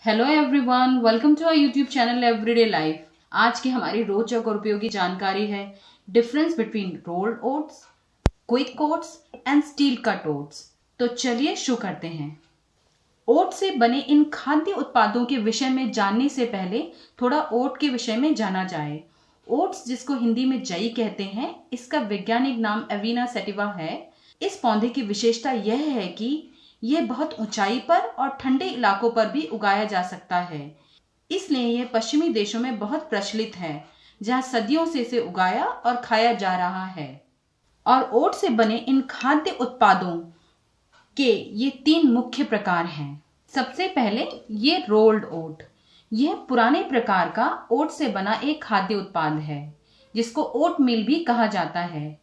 Hello everyone, welcome to our YouTube channel everyday life. आज की हमारी रोचक और उपयोगी जानकारी है difference between rolled oats, quick oats and steel cut oats. तो चलिए शुरू करते हैं। ओट से बने इन खाद्य उत्पादों के विषय में जानने से पहले थोड़ा ओट के विषय में जाना जाए। ओट्स, जिसको हिंदी में जई कहते हैं, इसका वैज्ञानिक नाम एविना सैटिवा है। इस पौधे की विशेषता यह है कि यह बहुत ऊंचाई पर और ठंडे इलाकों पर भी उगाया जा सकता है। इसलिए यह पश्चिमी देशों में बहुत प्रचलित है, जहां सदियों से इसे उगाया और खाया जा रहा है। और ओट से बने इन खाद्य उत्पादों के ये तीन मुख्य प्रकार हैं। सबसे पहले ये रोल्ड ओट। यह पुराने प्रकार का ओट से बना एक खाद्य उत्पाद है, जिसको ओट मील भी कहा जाता है,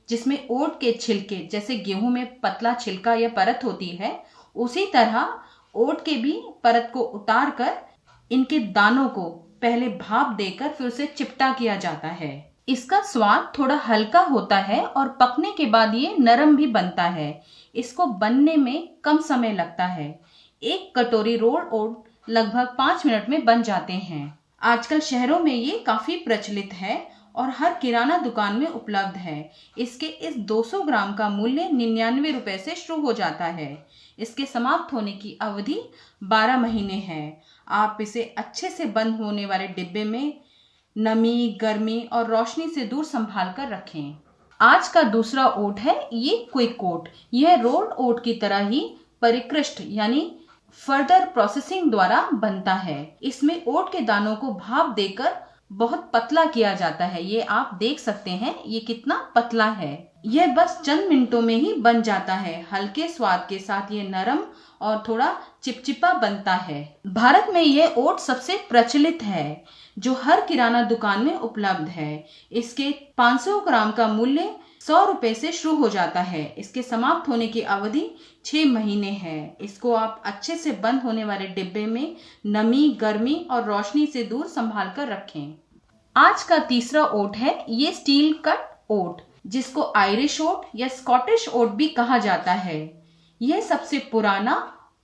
जिसमें ओट के छिलके, जैसे गेहूं में पतला छिलका या परत होती है, उसी तरह ओट के भी परत को उतार कर इनके दानों को पहले भाप देकर फिर उसे चिपटा किया जाता है। इसका स्वाद थोड़ा हल्का होता है और पकने के बाद ये नरम भी बनता है। इसको बनने में कम समय लगता है। एक कटोरी रोल्ड ओट लगभग 5 मिनट में बन जाते हैं। आजकल शहरों में ये काफी प्रचलित है और हर किराना दुकान में उपलब्ध है। इसके इस 200 ग्राम का मूल्य 99 रुपए से शुरू हो जाता है। इसके समाप्त होने की अवधि 12 महीने है। आप इसे अच्छे से बंद होने वाले डिब्बे में नमी, गर्मी और रोशनी से दूर संभाल कर रखें। आज का दूसरा ओट है ये क्विक ओट। यह रोल्ड ओट की तरह ही परिष्कृत यानी फर्दर प्रोसेसिंग द्वारा बनता है। इसमें ओट के दानों को भाप देकर बहुत पतला किया जाता है। ये आप देख सकते हैं ये कितना पतला है। यह बस चंद मिनटों में ही बन जाता है। हल्के स्वाद के साथ ये नरम और थोड़ा चिपचिपा बनता है। भारत में यह ओट सबसे प्रचलित है, जो हर किराना दुकान में उपलब्ध है। इसके 500 ग्राम का मूल्य 100 रुपए से शुरू हो जाता है। इसके समाप्त होने की अवधि 6 महीने है। इसको आप अच्छे से बंद होने वाले डिब्बे में नमी, गर्मी और रोशनी से दूर संभाल कर रखें। आज का तीसरा ओट है ये स्टील कट ओट, जिसको आयरिश ओट या स्कॉटिश ओट भी कहा जाता है। यह सबसे पुराना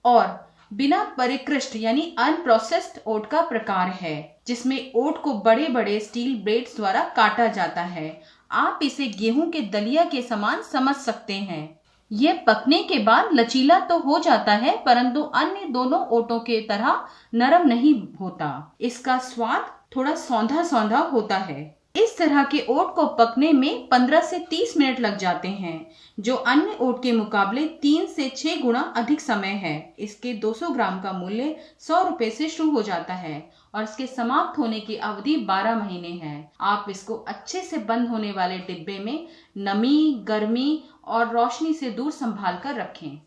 और बिना परिष्कृत यानी अनप्रोसेस्ड ओट का प्रकार है, जिसमें ओट को बड़े बड़े स्टील ब्लेड्स द्वारा काटा जाता है। आप इसे गेहूं के दलिया के समान समझ सकते हैं। यह पकने के बाद लचीला तो हो जाता है, परंतु अन्य दोनों ओटों के तरह नरम नहीं होता। इसका स्वाद थोड़ा सौंधा सौंधा होता है। इस तरह के ओट को पकने में 15 से 30 मिनट लग जाते हैं, जो अन्य ओट के मुकाबले 3 से 6 गुना अधिक समय है। इसके 200 ग्राम का मूल्य 100 रुपए से शुरू हो जाता है और इसके समाप्त होने की अवधि 12 महीने है। आप इसको अच्छे से बंद होने वाले डिब्बे में नमी, गर्मी और रोशनी से दूर संभाल कर रखें।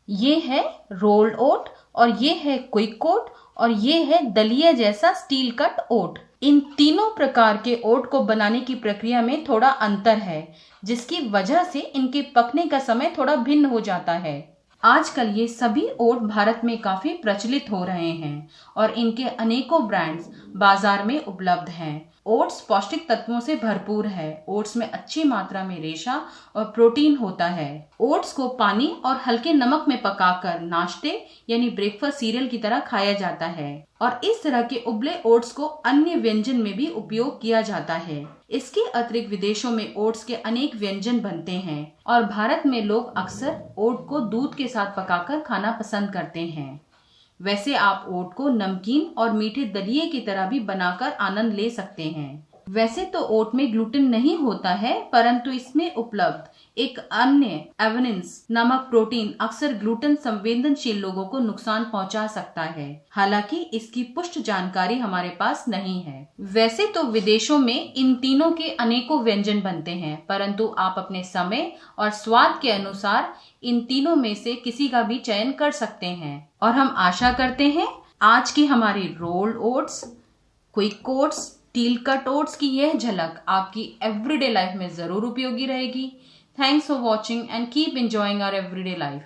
ये है रोल्ड ओट और ये है क्विक ओट और ये है दलिया जैसा स्टील कट ओट। इन तीनों प्रकार के ओट को बनाने की प्रक्रिया में थोड़ा अंतर है, जिसकी वजह से इनके पकने का समय थोड़ा भिन्न हो जाता है। आजकल ये सभी ओट भारत में काफी प्रचलित हो रहे हैं और इनके अनेकों ब्रांड्स बाजार में उपलब्ध हैं। ओट्स पौष्टिक तत्वों से भरपूर है। ओट्स में अच्छी मात्रा में रेशा और प्रोटीन होता है। ओट्स को पानी और हल्के नमक में पकाकर नाश्ते यानी ब्रेकफास्ट सीरियल की तरह खाया जाता है और इस तरह के उबले ओट्स को अन्य व्यंजन में भी उपयोग किया जाता है। इसके अतिरिक्त विदेशों में ओट्स के अनेक व्यंजन बनते हैं और भारत में लोग अक्सर ओट को दूध के साथ पकाकर खाना पसंद करते हैं। वैसे आप ओट को नमकीन और मीठे दलिये की तरह भी बनाकर आनंद ले सकते हैं। वैसे तो ओट में ग्लूटेन नहीं होता है, परंतु इसमें उपलब्ध एक अन्य एवेनिन्स नामक प्रोटीन अक्सर ग्लूटेन संवेदनशील लोगों को नुकसान पहुंचा सकता है। हालांकि इसकी पुष्ट जानकारी हमारे पास नहीं है। वैसे तो विदेशों में इन तीनों के अनेकों व्यंजन बनते हैं, परंतु आप अपने समय और स्वाद के अनुसार इन तीनों में से किसी का भी चयन कर सकते हैं। और हम आशा करते हैं आज की हमारी rolled oats, quick oats, steel cut oats की यह झलक आपकी एवरीडे लाइफ में जरूर उपयोगी रहेगी। Thanks for watching and keep enjoying our everyday life.